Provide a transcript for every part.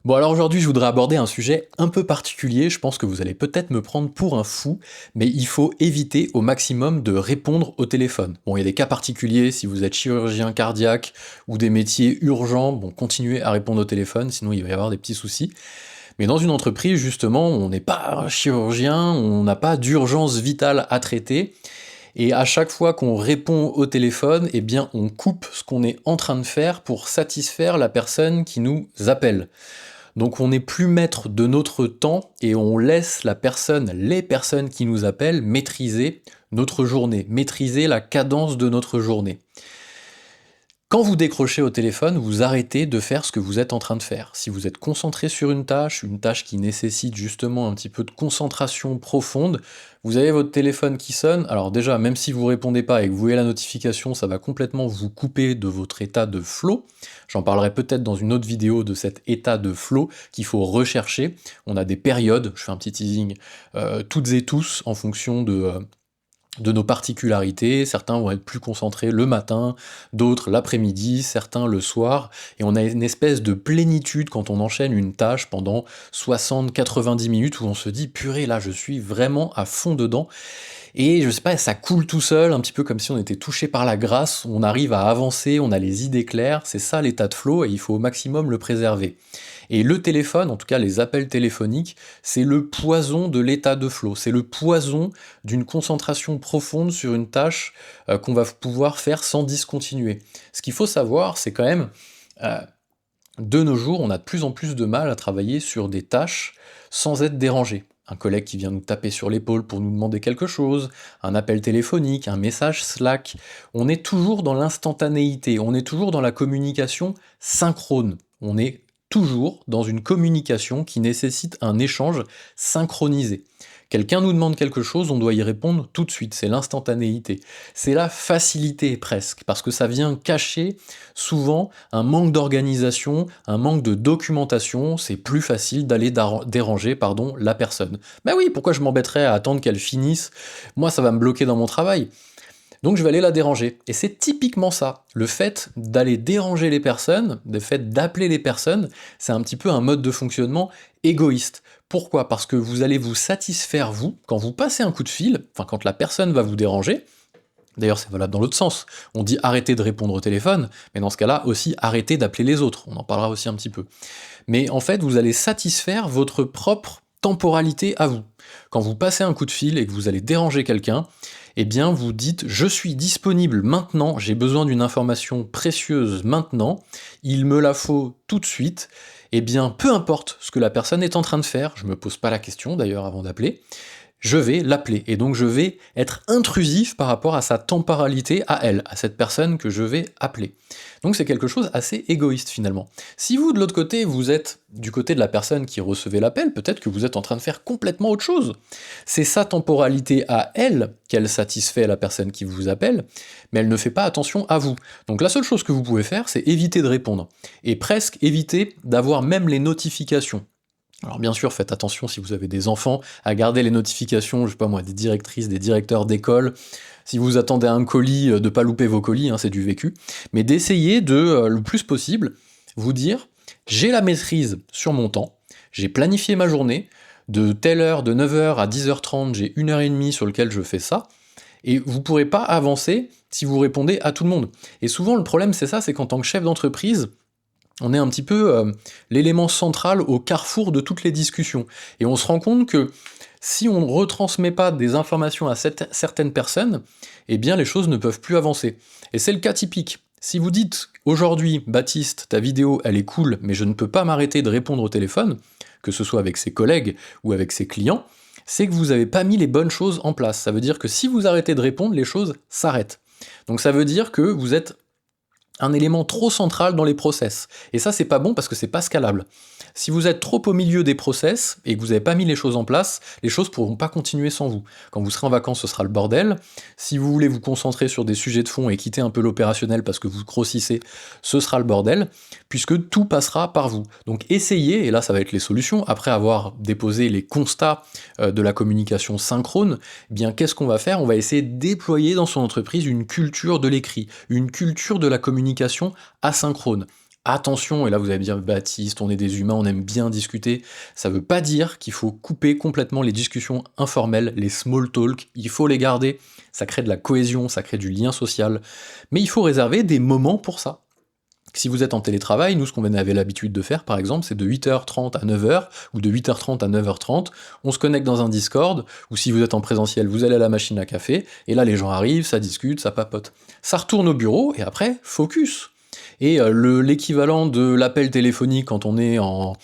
Bon alors aujourd'hui je voudrais aborder un sujet un peu particulier, je pense que vous allez peut-être me prendre pour un fou, mais il faut éviter au maximum de répondre au téléphone. Bon, il y a des cas particuliers, si vous êtes chirurgien cardiaque ou des métiers urgents, bon, continuez à répondre au téléphone, sinon il va y avoir des petits soucis. Mais dans une entreprise, justement, on n'est pas chirurgien, on n'a pas d'urgence vitale à traiter, et à chaque fois qu'on répond au téléphone, eh bien on coupe ce qu'on est en train de faire pour satisfaire la personne qui nous appelle. Donc on n'est plus maître de notre temps et on laisse les personnes qui nous appellent maîtriser notre journée, maîtriser la cadence de notre journée. Quand vous décrochez au téléphone, vous arrêtez de faire ce que vous êtes en train de faire. Si vous êtes concentré sur une tâche qui nécessite justement un petit peu de concentration profonde, vous avez votre téléphone qui sonne. Alors déjà, même si vous répondez pas et que vous voyez la notification, ça va complètement vous couper de votre état de flow. J'en parlerai peut-être dans une autre vidéo de cet état de flow qu'il faut rechercher. On a des périodes, je fais un petit teasing, toutes et tous en fonction de nos particularités, certains vont être plus concentrés le matin, d'autres l'après-midi, certains le soir, et on a une espèce de plénitude quand on enchaîne une tâche pendant 60-90 minutes où on se dit purée là je suis vraiment à fond dedans, et je sais pas, ça coule tout seul, un petit peu comme si on était touché par la grâce, on arrive à avancer, on a les idées claires, c'est ça l'état de flow et il faut au maximum le préserver. Et le téléphone, en tout cas les appels téléphoniques, c'est le poison de l'état de flow, c'est le poison d'une concentration profonde sur une tâche qu'on va pouvoir faire sans discontinuer. Ce qu'il faut savoir, c'est quand même, euh, de nos jours, on a de plus en plus de mal à travailler sur des tâches sans être dérangé. Un collègue qui vient nous taper sur l'épaule pour nous demander quelque chose, un appel téléphonique, un message Slack. On est toujours dans l'instantanéité, on est toujours dans la communication synchrone. On est toujours dans une communication qui nécessite un échange synchronisé. Quelqu'un nous demande quelque chose, on doit y répondre tout de suite, c'est l'instantanéité. C'est la facilité presque, parce que ça vient cacher souvent un manque d'organisation, un manque de documentation, c'est plus facile d'aller déranger la personne. Ben oui, pourquoi je m'embêterais à attendre qu'elle finisse? Moi, ça va me bloquer dans mon travail. Donc je vais aller la déranger. Et c'est typiquement ça. Le fait d'aller déranger les personnes, le fait d'appeler les personnes, c'est un petit peu un mode de fonctionnement égoïste. Pourquoi? Parce que vous allez vous satisfaire, vous, quand vous passez un coup de fil, enfin quand la personne va vous déranger. D'ailleurs, c'est valable dans l'autre sens. On dit arrêtez de répondre au téléphone, mais dans ce cas-là aussi arrêtez d'appeler les autres. On en parlera aussi un petit peu. Mais en fait, vous allez satisfaire votre propre temporalité à vous. Quand vous passez un coup de fil et que vous allez déranger quelqu'un, eh bien vous dites je suis disponible maintenant, j'ai besoin d'une information précieuse maintenant, il me la faut tout de suite, eh bien peu importe ce que la personne est en train de faire, je me pose pas la question d'ailleurs avant d'appeler, je vais l'appeler, et donc je vais être intrusif par rapport à sa temporalité à elle, à cette personne que je vais appeler. Donc c'est quelque chose assez égoïste finalement. Si vous, de l'autre côté, vous êtes du côté de la personne qui recevait l'appel, peut-être que vous êtes en train de faire complètement autre chose. C'est sa temporalité à elle qu'elle satisfait la personne qui vous appelle, mais elle ne fait pas attention à vous. Donc la seule chose que vous pouvez faire, c'est éviter de répondre, et presque éviter d'avoir même les notifications. Alors bien sûr, faites attention si vous avez des enfants à garder les notifications, je sais pas moi, des directrices, des directeurs d'école. Si vous attendez un colis, de pas louper vos colis, hein, c'est du vécu. Mais d'essayer de, le plus possible, vous dire j'ai la maîtrise sur mon temps, j'ai planifié ma journée, de telle heure, de 9h à 10h30, j'ai 1h30 sur lequel je fais ça, et vous pourrez pas avancer si vous répondez à tout le monde. Et souvent le problème c'est ça, c'est qu'en tant que chef d'entreprise, on est un petit peu l'élément central au carrefour de toutes les discussions. Et on se rend compte que si on ne retransmet pas des informations à certaines personnes, eh bien les choses ne peuvent plus avancer. Et c'est le cas typique. Si vous dites aujourd'hui, Baptiste, ta vidéo elle est cool, mais je ne peux pas m'arrêter de répondre au téléphone, que ce soit avec ses collègues ou avec ses clients, c'est que vous n'avez pas mis les bonnes choses en place. Ça veut dire que si vous arrêtez de répondre, les choses s'arrêtent. Donc ça veut dire que vous êtes un élément trop central dans les process. Et ça, c'est pas bon parce que c'est pas scalable. Si vous êtes trop au milieu des process et que vous n'avez pas mis les choses en place, les choses pourront pas continuer sans vous. Quand vous serez en vacances, ce sera le bordel. Si vous voulez vous concentrer sur des sujets de fond et quitter un peu l'opérationnel parce que vous grossissez, ce sera le bordel, puisque tout passera par vous. Donc essayez, et là ça va être les solutions, après avoir déposé les constats de la communication synchrone, eh bien qu'est-ce qu'on va faire? On va essayer de déployer dans son entreprise une culture de l'écrit, une culture de la communication asynchrone. Attention, et là vous allez me dire: «Baptiste, on est des humains, on aime bien discuter». Ça veut pas dire qu'il faut couper complètement les discussions informelles, les small talk, il faut les garder, ça crée de la cohésion, ça crée du lien social, mais il faut réserver des moments pour ça. Si vous êtes en télétravail, nous ce qu'on avait l'habitude de faire par exemple, c'est de 8h30 à 9h, ou de 8h30 à 9h30, on se connecte dans un Discord, ou si vous êtes en présentiel, vous allez à la machine à café, et là les gens arrivent, ça discute, ça papote. Ça retourne au bureau, et après, focus. Et l'équivalent de l'appel téléphonique quand on est en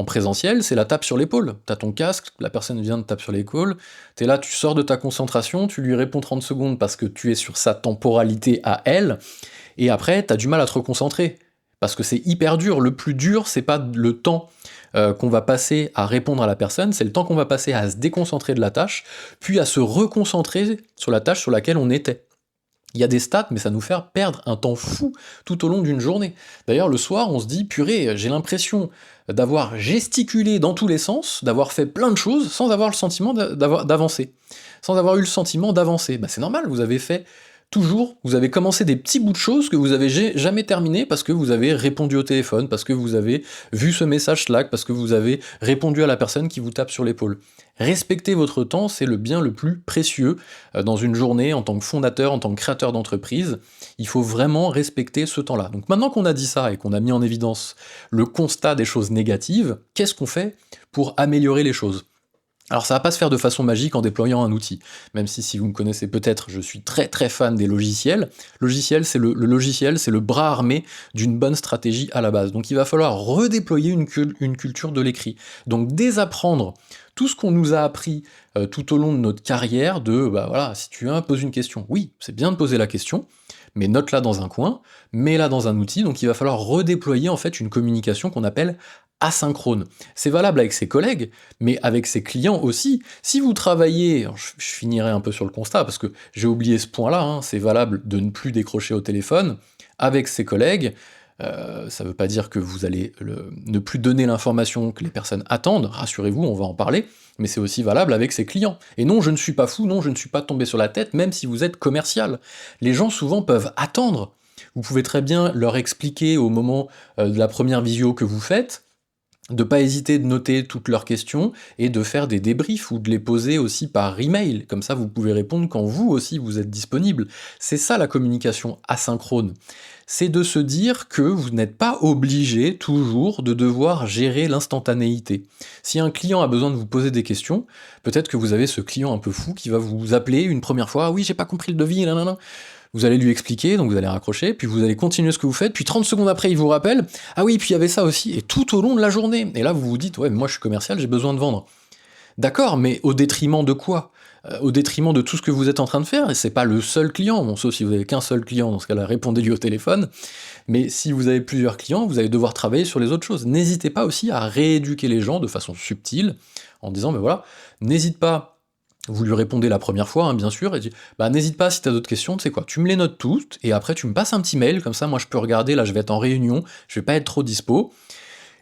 présentiel, c'est la tape sur l'épaule. T'as ton casque, la personne vient de taper sur l'épaule, t'es là, tu sors de ta concentration, tu lui réponds 30 secondes parce que tu es sur sa temporalité à elle, et après, t'as du mal à te reconcentrer. Parce que c'est hyper dur. Le plus dur, c'est pas le temps qu'on va passer à répondre à la personne, c'est le temps qu'on va passer à se déconcentrer de la tâche, puis à se reconcentrer sur la tâche sur laquelle on était. Il y a des stats, mais ça nous fait perdre un temps fou tout au long d'une journée. D'ailleurs, le soir, on se dit, purée, j'ai l'impression d'avoir gesticulé dans tous les sens, d'avoir fait plein de choses sans avoir le sentiment d'avancer. Sans avoir eu le sentiment d'avancer. Bah, c'est normal, vous avez fait toujours, vous avez commencé des petits bouts de choses que vous avez jamais terminé parce que vous avez répondu au téléphone, parce que vous avez vu ce message Slack, parce que vous avez répondu à la personne qui vous tape sur l'épaule. Respecter votre temps, c'est le bien le plus précieux dans une journée en tant que fondateur, en tant que créateur d'entreprise. Il faut vraiment respecter ce temps-là. Donc maintenant qu'on a dit ça et qu'on a mis en évidence le constat des choses négatives, qu'est-ce qu'on fait pour améliorer les choses ? Alors ça va pas se faire de façon magique en déployant un outil, même si vous me connaissez peut-être, je suis très très fan des logiciels. Logiciel, c'est le logiciel, c'est le bras armé d'une bonne stratégie à la base. Donc il va falloir redéployer une culture de l'écrit. Donc désapprendre tout ce qu'on nous a appris tout au long de notre carrière, bah voilà, si tu poses une question, oui, c'est bien de poser la question, mais note-la dans un coin, mets-la dans un outil, donc il va falloir redéployer en fait une communication qu'on appelle asynchrone. C'est valable avec ses collègues, mais avec ses clients aussi. Si vous travaillez, je finirai un peu sur le constat, parce que j'ai oublié ce point-là, c'est valable de ne plus décrocher au téléphone, avec ses collègues, ça veut pas dire que vous allez ne plus donner l'information que les personnes attendent, rassurez-vous, on va en parler, mais c'est aussi valable avec ses clients. Et non, je ne suis pas fou, non, je ne suis pas tombé sur la tête, même si vous êtes commercial. Les gens souvent peuvent attendre. Vous pouvez très bien leur expliquer au moment de la première visio que vous faites, de pas hésiter de noter toutes leurs questions et de faire des débriefs ou de les poser aussi par email. Comme ça, vous pouvez répondre quand vous aussi vous êtes disponible. C'est ça la communication asynchrone. C'est de se dire que vous n'êtes pas obligé toujours de devoir gérer l'instantanéité. Si un client a besoin de vous poser des questions, peut-être que vous avez ce client un peu fou qui va vous appeler une première fois, ah oui, j'ai pas compris le devis, nanana. Vous allez lui expliquer, donc vous allez raccrocher, puis vous allez continuer ce que vous faites, puis 30 secondes après, il vous rappelle, ah oui, puis il y avait ça aussi, et tout au long de la journée. Et là, vous vous dites, ouais, mais moi je suis commercial, j'ai besoin de vendre. D'accord, mais au détriment de quoi ? Au détriment de tout ce que vous êtes en train de faire, et c'est pas le seul client, bon, sauf si vous avez qu'un seul client, dans ce cas-là, répondez-lui au téléphone, mais si vous avez plusieurs clients, vous allez devoir travailler sur les autres choses. N'hésitez pas aussi à rééduquer les gens de façon subtile, en disant, ben voilà, n'hésite pas. Vous lui répondez la première fois, bien sûr, et bah n'hésite pas si t'as d'autres questions, tu sais quoi, tu me les notes toutes, et après tu me passes un petit mail, comme ça moi je peux regarder, là je vais être en réunion, je vais pas être trop dispo,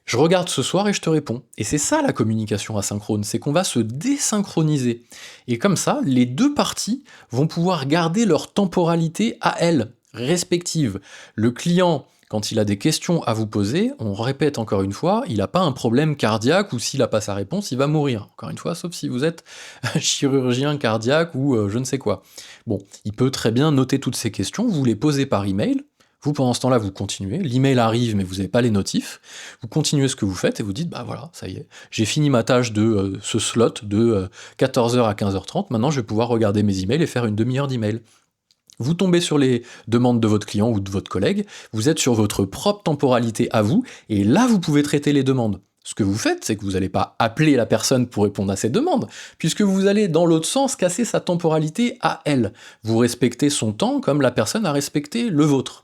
je regarde ce soir et je te réponds. Et c'est ça la communication asynchrone, c'est qu'on va se désynchroniser. Et comme ça, les deux parties vont pouvoir garder leur temporalité à elles, respectives. Le client, quand il a des questions à vous poser, on répète encore une fois, il n'a pas un problème cardiaque ou s'il n'a pas sa réponse, il va mourir. Encore une fois, sauf si vous êtes chirurgien cardiaque ou je ne sais quoi. Bon, il peut très bien noter toutes ces questions, vous les posez par email, vous pendant ce temps-là vous continuez, l'email arrive mais vous n'avez pas les notifs, vous continuez ce que vous faites et vous dites bah voilà, ça y est, j'ai fini ma tâche de ce slot de 14h à 15h30, maintenant je vais pouvoir regarder mes emails et faire une demi-heure d'email. Vous tombez sur les demandes de votre client ou de votre collègue, vous êtes sur votre propre temporalité à vous, et là vous pouvez traiter les demandes. Ce que vous faites, c'est que vous n'allez pas appeler la personne pour répondre à ses demandes, puisque vous allez dans l'autre sens casser sa temporalité à elle. Vous respectez son temps comme la personne a respecté le vôtre.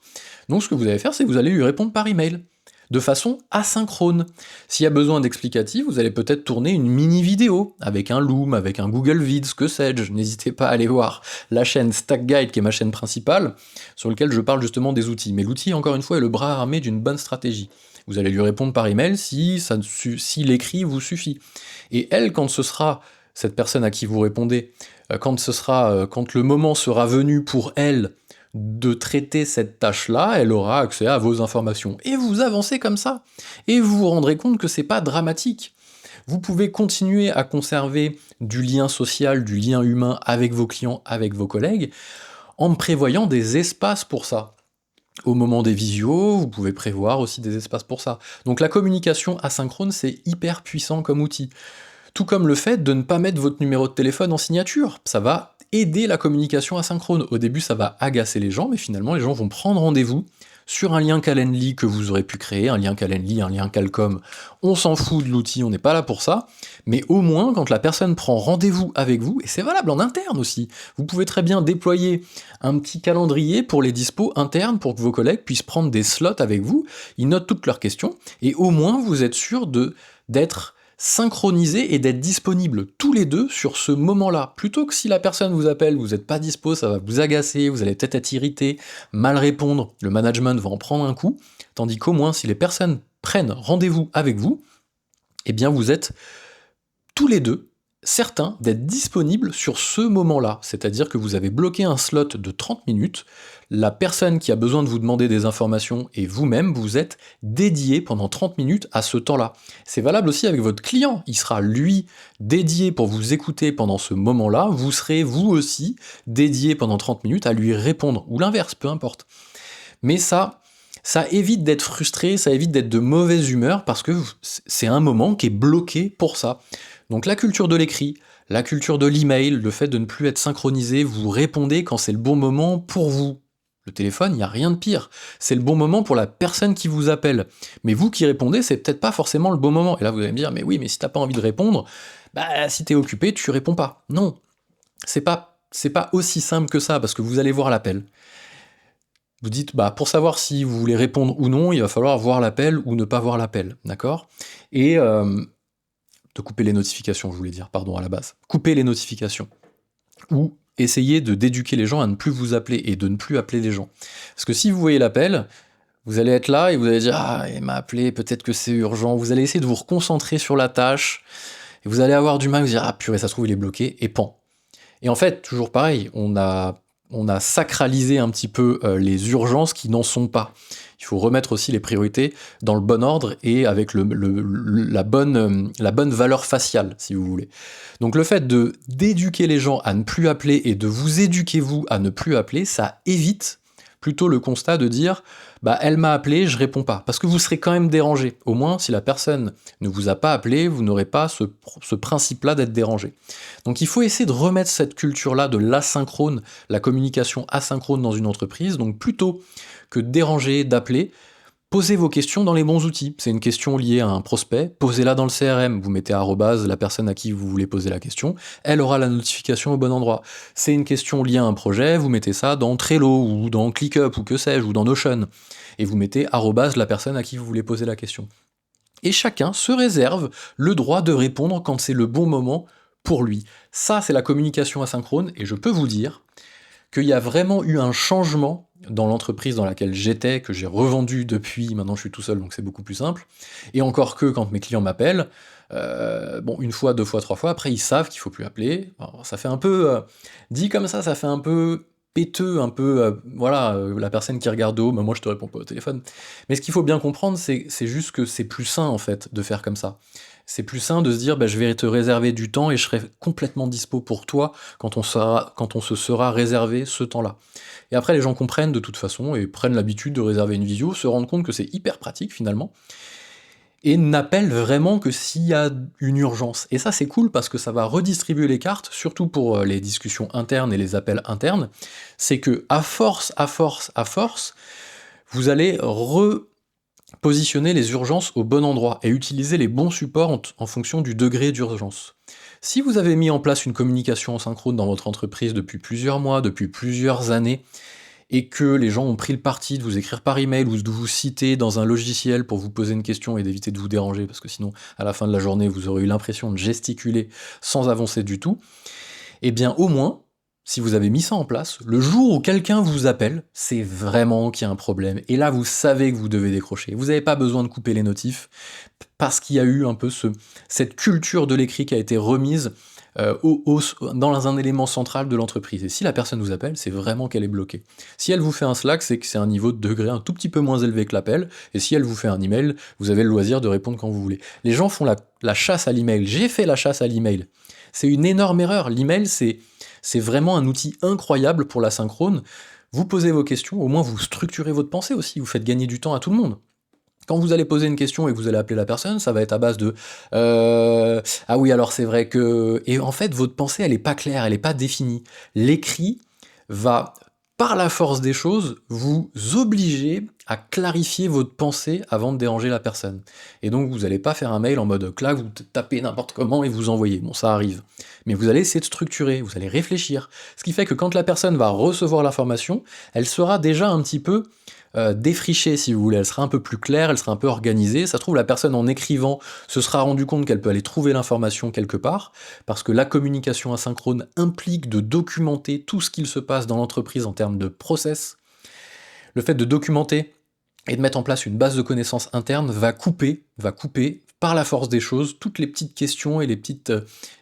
Donc ce que vous allez faire, c'est que vous allez lui répondre par email, de façon asynchrone. S'il y a besoin d'explicatifs, vous allez peut-être tourner une mini-vidéo, avec un Loom, avec un Google Vids, que sais-je. N'hésitez pas à aller voir la chaîne Stack Guide, qui est ma chaîne principale, sur laquelle je parle justement des outils. Mais l'outil, encore une fois, est le bras armé d'une bonne stratégie. Vous allez lui répondre par email si l'écrit vous suffit. Et elle, quand ce sera cette personne à qui vous répondez, quand le moment sera venu pour elle de traiter cette tâche-là, elle aura accès à vos informations. Et vous avancez comme ça. Et vous vous rendrez compte que c'est pas dramatique. Vous pouvez continuer à conserver du lien social, du lien humain avec vos clients, avec vos collègues, en prévoyant des espaces pour ça. Au moment des visios, vous pouvez prévoir aussi des espaces pour ça. Donc la communication asynchrone, c'est hyper puissant comme outil. Tout comme le fait de ne pas mettre votre numéro de téléphone en signature. Ça va aider la communication asynchrone. Au début, ça va agacer les gens, mais finalement, les gens vont prendre rendez-vous sur un lien Calendly que vous aurez pu créer, un lien Calendly, un lien Calcom. On s'en fout de l'outil, on n'est pas là pour ça. Mais au moins, quand la personne prend rendez-vous avec vous, et c'est valable en interne aussi, vous pouvez très bien déployer un petit calendrier pour les dispos internes pour que vos collègues puissent prendre des slots avec vous, ils notent toutes leurs questions, et au moins vous êtes sûr d'être synchronisé et d'être disponible tous les deux sur ce moment-là. Plutôt que si la personne vous appelle, vous n'êtes pas dispo, ça va vous agacer, vous allez peut-être être irrité, mal répondre, le management va en prendre un coup, tandis qu'au moins si les personnes prennent rendez-vous avec vous, eh bien vous êtes tous les deux certains d'être disponibles sur ce moment-là, c'est-à-dire que vous avez bloqué un slot de 30 minutes, la personne qui a besoin de vous demander des informations et vous-même, vous êtes dédié pendant 30 minutes à ce temps-là. C'est valable aussi avec votre client, il sera lui dédié pour vous écouter pendant ce moment-là, vous serez vous aussi dédié pendant 30 minutes à lui répondre, ou l'inverse, peu importe. Mais ça évite d'être frustré, ça évite d'être de mauvaise humeur, parce que c'est un moment qui est bloqué pour ça. Donc la culture de l'écrit, la culture de l'email, le fait de ne plus être synchronisé, vous répondez quand c'est le bon moment pour vous. Le téléphone, il n'y a rien de pire. C'est le bon moment pour la personne qui vous appelle. Mais vous qui répondez, c'est peut-être pas forcément le bon moment. Et là, vous allez me dire, mais oui, mais si t'as pas envie de répondre, bah si t'es occupé, tu réponds pas. Non, c'est pas aussi simple que ça, parce que vous allez voir l'appel. Vous dites, bah pour savoir si vous voulez répondre ou non, il va falloir voir l'appel ou ne pas voir l'appel, d'accord ? Et de couper les notifications, je voulais dire, pardon, à la base. Couper les notifications. Ou essayer d'éduquer les gens à ne plus vous appeler et de ne plus appeler les gens. Parce que si vous voyez l'appel, vous allez être là et vous allez dire « Ah, il m'a appelé, peut-être que c'est urgent ». Vous allez essayer de vous reconcentrer sur la tâche et vous allez avoir du mal à vous dire « Ah purée, ça se trouve, il est bloqué » et pan. Et en fait, toujours pareil, on a sacralisé un petit peu les urgences qui n'en sont pas. Il faut remettre aussi les priorités dans le bon ordre et avec la bonne valeur faciale, si vous voulez. Donc le fait d'éduquer les gens à ne plus appeler et de vous éduquer vous à ne plus appeler, ça évite plutôt le constat de dire bah elle m'a appelé, je réponds pas, parce que vous serez quand même dérangé. Au moins, si la personne ne vous a pas appelé, vous n'aurez pas ce principe-là d'être dérangé. Donc il faut essayer de remettre cette culture-là de l'asynchrone, la communication asynchrone dans une entreprise, donc plutôt que de déranger, d'appeler, posez vos questions dans les bons outils. C'est une question liée à un prospect, posez-la dans le CRM. Vous mettez arrobase la personne à qui vous voulez poser la question, elle aura la notification au bon endroit. C'est une question liée à un projet, vous mettez ça dans Trello ou dans ClickUp ou que sais-je, ou dans Notion. Et vous mettez arrobase la personne à qui vous voulez poser la question. Et chacun se réserve le droit de répondre quand c'est le bon moment pour lui. Ça, c'est la communication asynchrone, et je peux vous dire qu'il y a vraiment eu un changement dans l'entreprise dans laquelle j'étais, que j'ai revendu depuis, maintenant je suis tout seul, donc c'est beaucoup plus simple, et encore que quand mes clients m'appellent, bon, une fois, deux fois, trois fois, après ils savent qu'il faut plus appeler. Alors, ça fait un peu, dit comme ça fait un peu péteux, un peu, la personne qui regarde au haut, moi je te réponds pas au téléphone. Mais ce qu'il faut bien comprendre, c'est juste que c'est plus sain en fait de faire comme ça. C'est plus sain de se dire, je vais te réserver du temps et je serai complètement dispo pour toi quand on se sera réservé ce temps-là. Et après, les gens comprennent de toute façon et prennent l'habitude de réserver une visio, se rendent compte que c'est hyper pratique finalement, et n'appellent vraiment que s'il y a une urgence. Et ça, c'est cool parce que ça va redistribuer les cartes, surtout pour les discussions internes et les appels internes. C'est que à force, vous allez positionner les urgences au bon endroit et utiliser les bons supports en fonction du degré d'urgence. Si vous avez mis en place une communication en synchrone dans votre entreprise depuis plusieurs mois, depuis plusieurs années, et que les gens ont pris le parti de vous écrire par email ou de vous citer dans un logiciel pour vous poser une question et d'éviter de vous déranger, parce que sinon, à la fin de la journée, vous aurez eu l'impression de gesticuler sans avancer du tout, eh bien au moins, si vous avez mis ça en place, le jour où quelqu'un vous appelle, c'est vraiment qu'il y a un problème. Et là, vous savez que vous devez décrocher. Vous n'avez pas besoin de couper les notifs, parce qu'il y a eu un peu cette culture de l'écrit qui a été remise dans un élément central de l'entreprise. Et si la personne vous appelle, c'est vraiment qu'elle est bloquée. Si elle vous fait un Slack, c'est que c'est un niveau de degré un tout petit peu moins élevé que l'appel, et si elle vous fait un email, vous avez le loisir de répondre quand vous voulez. Les gens font la chasse à l'email. J'ai fait la chasse à l'email. C'est une énorme erreur. L'email, c'est vraiment un outil incroyable pour l'asynchrone. Vous posez vos questions, au moins vous structurez votre pensée aussi, vous faites gagner du temps à tout le monde. Quand vous allez poser une question et que vous allez appeler la personne, ça va être à base de ah oui, alors c'est vrai que. Et en fait, votre pensée, elle est pas claire, elle est pas définie. L'écrit va, par la force des choses, vous obliger à clarifier votre pensée avant de déranger la personne. Et donc, vous n'allez pas faire un mail en mode clac, vous tapez n'importe comment et vous envoyez. Bon, ça arrive. Mais vous allez essayer de structurer, vous allez réfléchir. Ce qui fait que quand la personne va recevoir l'information, elle sera déjà un petit peu défrichée, si vous voulez. Elle sera un peu plus claire, elle sera un peu organisée. Ça se trouve, la personne, en écrivant, se sera rendu compte qu'elle peut aller trouver l'information quelque part, parce que la communication asynchrone implique de documenter tout ce qu'il se passe dans l'entreprise en termes de process. Le fait de documenter et de mettre en place une base de connaissances interne va couper par la force des choses toutes les petites questions et les petites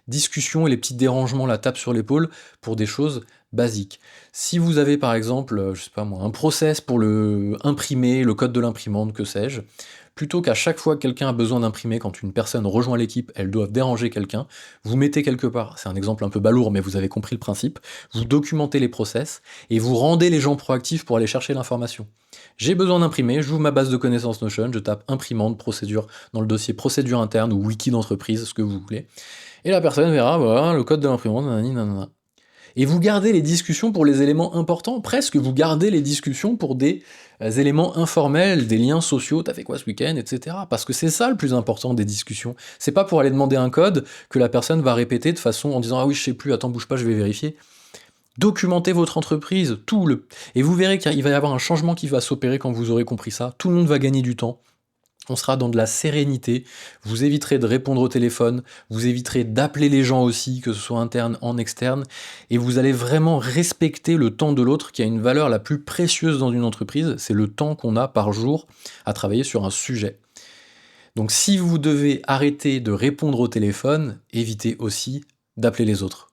discussions et les petits dérangements, la tape sur l'épaule pour des choses basiques. Si vous avez par exemple, je sais pas moi, un process pour le imprimer, le code de l'imprimante, que sais-je, plutôt qu'à chaque fois que quelqu'un a besoin d'imprimer, quand une personne rejoint l'équipe, elles doivent déranger quelqu'un, vous mettez quelque part, c'est un exemple un peu balourd, mais vous avez compris le principe, vous documentez les process et vous rendez les gens proactifs pour aller chercher l'information. J'ai besoin d'imprimer, j'ouvre ma base de connaissances Notion, je tape imprimante, procédure, dans le dossier procédure interne ou wiki d'entreprise, ce que vous voulez, et la personne verra, voilà, le code de l'imprimante, nanani, nanana. Et vous gardez les discussions pour les éléments importants, presque vous gardez les discussions pour des éléments informels, des liens sociaux, t'as fait quoi ce week-end, etc. Parce que c'est ça le plus important des discussions. C'est pas pour aller demander un code que la personne va répéter de façon en disant ah oui je sais plus, attends bouge pas, je vais vérifier. Documentez votre entreprise, et vous verrez qu'il va y avoir un changement qui va s'opérer quand vous aurez compris ça. Tout le monde va gagner du temps. On sera dans de la sérénité, vous éviterez de répondre au téléphone, vous éviterez d'appeler les gens aussi, que ce soit interne, en externe, et vous allez vraiment respecter le temps de l'autre qui a une valeur la plus précieuse dans une entreprise, c'est le temps qu'on a par jour à travailler sur un sujet. Donc si vous devez arrêter de répondre au téléphone, évitez aussi d'appeler les autres.